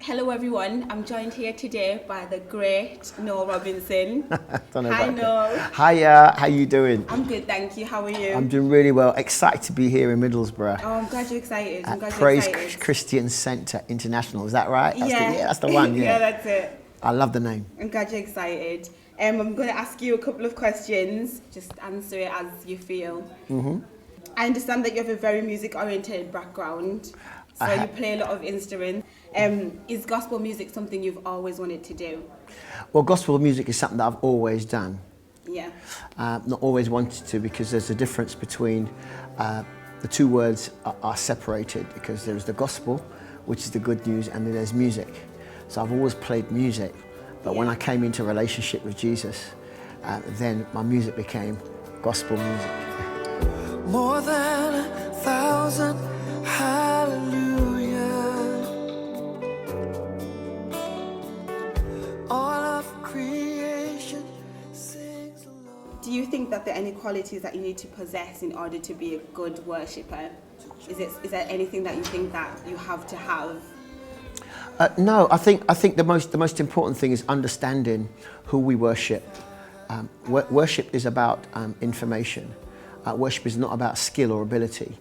Hello everyone, I'm joined here today by the great Noel Robinson. Don't know Hi about Noel. that. Hiya, how you doing? I'm good, thank you. How are you? I'm doing really well. Excited to be here in Middlesbrough Oh, I'm glad you're excited. I'm at glad Praise you're excited. Christian Centre International. Is that right? Yeah. That's the one, yeah. Yeah, that's it. I love the name. I'm glad you're excited. I'm going to ask you a couple of questions. Just answer it as you feel. I understand that you have a very music-oriented background. So you play a lot of instruments. Is gospel music something you've always wanted to do? Well, gospel music is something that I've always done. Yeah. Not always wanted to, because there's a difference between the two words are separated, because there's the gospel, which is the good news, and then there's music. So I've always played music, but when I came into a relationship with Jesus, then my music became gospel music. More than 1,000 hallelujah. All of creation sings along. Do you think that there are any qualities that you need to possess in order to be a good worshipper? Is there anything that you think that you have to have? No, I think the most important thing is understanding who we worship. Worship is about information. Worship is not about skill or ability.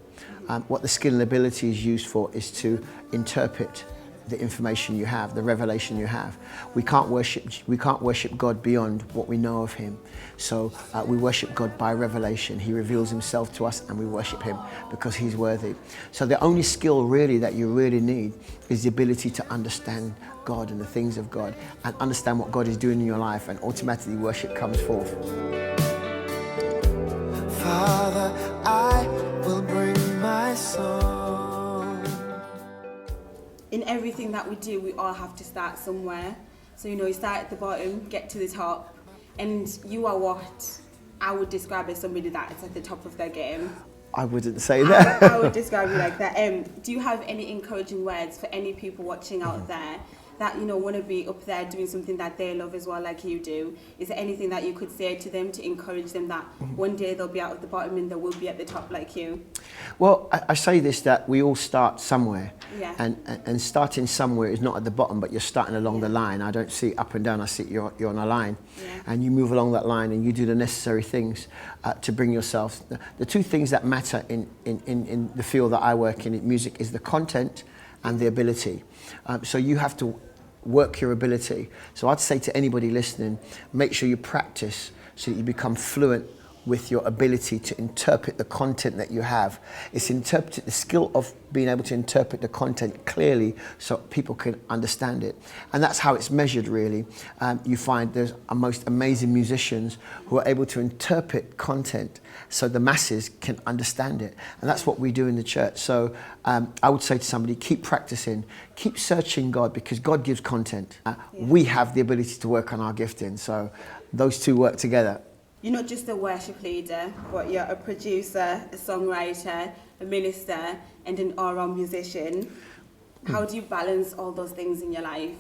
What the skill and ability is used for is to interpret the information you have, the revelation you have. We can't worship God beyond what we know of Him. So we worship God by revelation. He reveals Himself to us, and we worship Him because He's worthy. So the only skill really that you really need is the ability to understand God and the things of God, and understand what God is doing in your life, and automatically worship comes forth. Father, I will bring my song. In everything that we do, we all have to start somewhere. So, you start at the bottom, get to the top, and you are what I would describe as somebody that is at the top of their game. I wouldn't say that. I would describe you like that. Do you have any encouraging words for any people watching out there that want to be up there doing something that they love as well, like you do? Is there anything that you could say to them to encourage them that one day they'll be out at the bottom and they will be at the top like you? Well, I say this, that we all start somewhere. Yeah. And starting somewhere is not at the bottom, but you're starting along the line. I don't see up and down, I see you're on a line. Yeah. And you move along that line and you do the necessary things to bring yourself. The two things that matter in the field that I work in music is the content and the ability. So you have to work your ability. So I'd say to anybody listening, make sure you practice so that you become fluent with your ability to interpret the content that you have. It's the skill of being able to interpret the content clearly so people can understand it. And that's how it's measured, really. You find there's most amazing musicians who are able to interpret content so the masses can understand it. And that's what we do in the church. So I would say to somebody, keep practicing, keep searching God, because God gives content. We have the ability to work on our gifting. So those two work together. You're not just a worship leader, but you're a producer, a songwriter, a minister, and an all-round musician. How do you balance all those things in your life?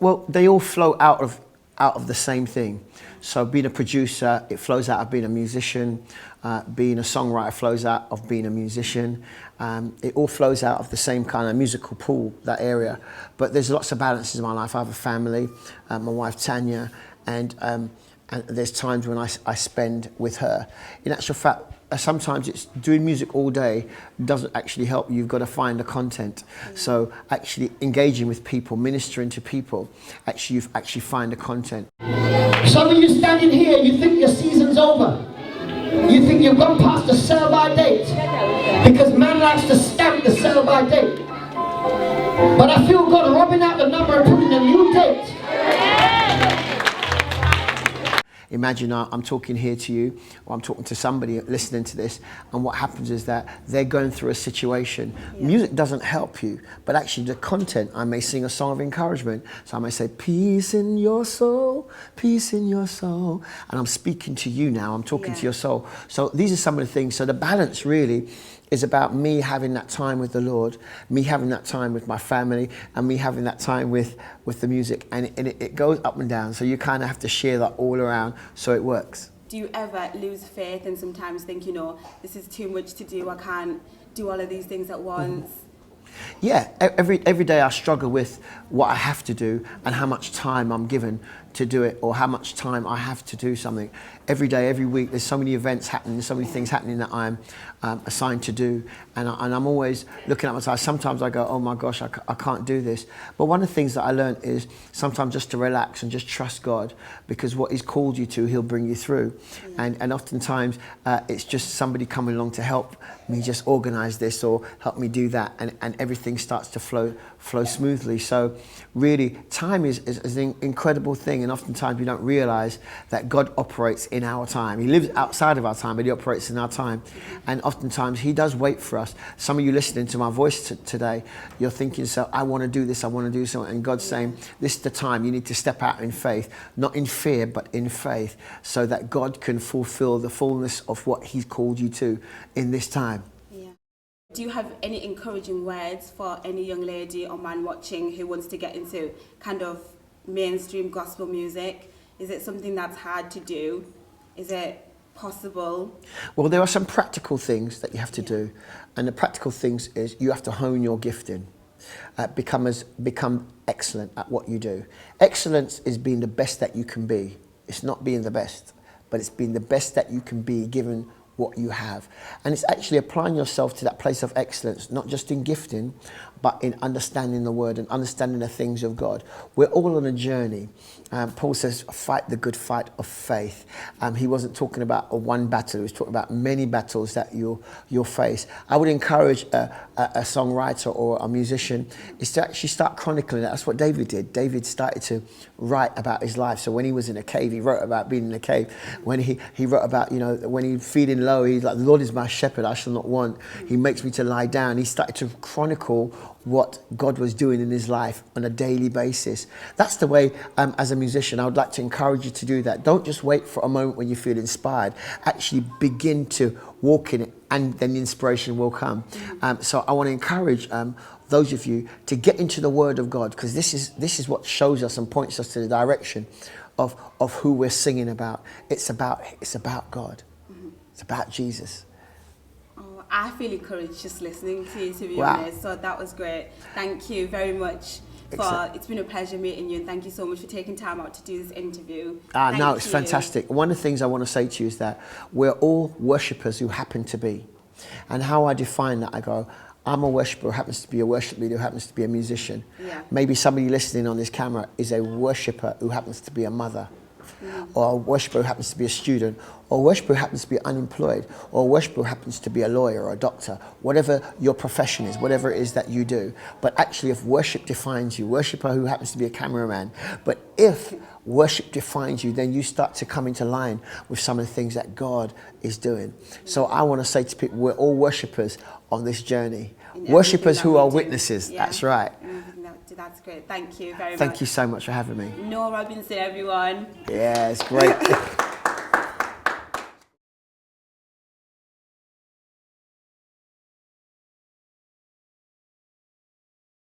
Well, they all flow out of the same thing. So being a producer, it flows out of being a musician. Being a songwriter flows out of being a musician. It all flows out of the same kind of musical pool, that area. But there's lots of balances in my life. I have a family, my wife Tanya, and there's times when I spend with her. In actual fact, sometimes it's doing music all day doesn't actually help you. You've got to find the content. So actually engaging with people, ministering to people, you find the content. Some of you standing here, you think your season's over. You think you've gone past the sell-by date, because man likes to stamp the sell-by date. But I feel God rubbing out the number and putting a new date. Imagine I'm talking here to you, or I'm talking to somebody listening to this, and what happens is that they're going through a situation. Yeah. Music doesn't help you, but actually the content, I may sing a song of encouragement. So I may say, peace in your soul, peace in your soul. And I'm speaking to you now, I'm talking to your soul. So these are some of the things. So the balance really is about me having that time with the Lord, me having that time with my family, and me having that time with the music. And it goes up and down. So you kind of have to share that all around so it works. Do you ever lose faith and sometimes think, this is too much to do, I can't do all of these things at once? Yeah, every day I struggle with what I have to do and how much time I'm given to do it, or how much time I have to do something. Every day, every week, there's so many events happening, so many things happening that I'm assigned to do, and I'm always looking at myself. Sometimes I go, oh my gosh, I can't do this. But one of the things that I learned is sometimes just to relax and just trust God, because what He's called you to, He'll bring you through. And oftentimes it's just somebody coming along to help me just organize this or help me do that, and everything starts to flow smoothly. So really, time is an incredible thing, and oftentimes we don't realize that God operates in our time. He lives outside of our time, but He operates in our time. And oftentimes He does wait for us. Some of you listening to my voice today, you're thinking, so I want to do this, I want to do something, and God's saying, this is the time. You need to step out in faith, not in fear, but in faith, so that God can fulfill the fullness of what He's called you to in this time. Do you have any encouraging words for any young lady or man watching who wants to get into kind of mainstream gospel music? Is it something that's hard to do? Is it possible? Well, there are some practical things that you have to do. And the practical things is you have to hone your gifting. Become excellent at what you do. Excellence is being the best that you can be. It's not being the best, but it's being the best that you can be given what you have. And it's actually applying yourself to that place of excellence, not just in gifting, but in understanding the word and understanding the things of God. We're all on a journey. Paul says, fight the good fight of faith. He wasn't talking about one battle, he was talking about many battles that you'll face. I would encourage a songwriter or a musician is to actually start chronicling it. That's what David did. David started to write about his life. So when he was in a cave, he wrote about being in a cave. When he wrote about, when he's feeling low, he's like, the Lord is my shepherd, I shall not want. He makes me to lie down. He started to chronicle what God was doing in his life on a daily basis. That's the way, as a musician, I would like to encourage you to do that. Don't just wait for a moment when you feel inspired. Actually begin to walk in it, and then the inspiration will come. So I want to encourage those of you to get into the Word of God, because this is what shows us and points us to the direction of who we're singing about. It's about God. It's about Jesus. I feel encouraged just listening to you, to be honest. So that was great. Thank you very much. It's been a pleasure meeting you, and thank you so much for taking time out to do this interview. No, it's fantastic. One of the things I want to say to you is that we're all worshippers who happen to be. And how I define that, I go, I'm a worshipper who happens to be a worship leader, who happens to be a musician. Maybe somebody listening on this camera is a worshipper who happens to be a mother. Or a worshipper who happens to be a student, or a worshipper who happens to be unemployed, or a worshipper who happens to be a lawyer or a doctor, whatever your profession is, whatever it is that you do. But actually, if worship defines you, worshipper who happens to be a cameraman, but if worship defines you, then you start to come into line with some of the things that God is doing. So I want to say to people, we're all worshippers on this journey. Worshippers who are witnesses, that's right. That's great. Thank you very much. Thank you so much for having me. Noel Robinson, everyone. Yeah, it's great.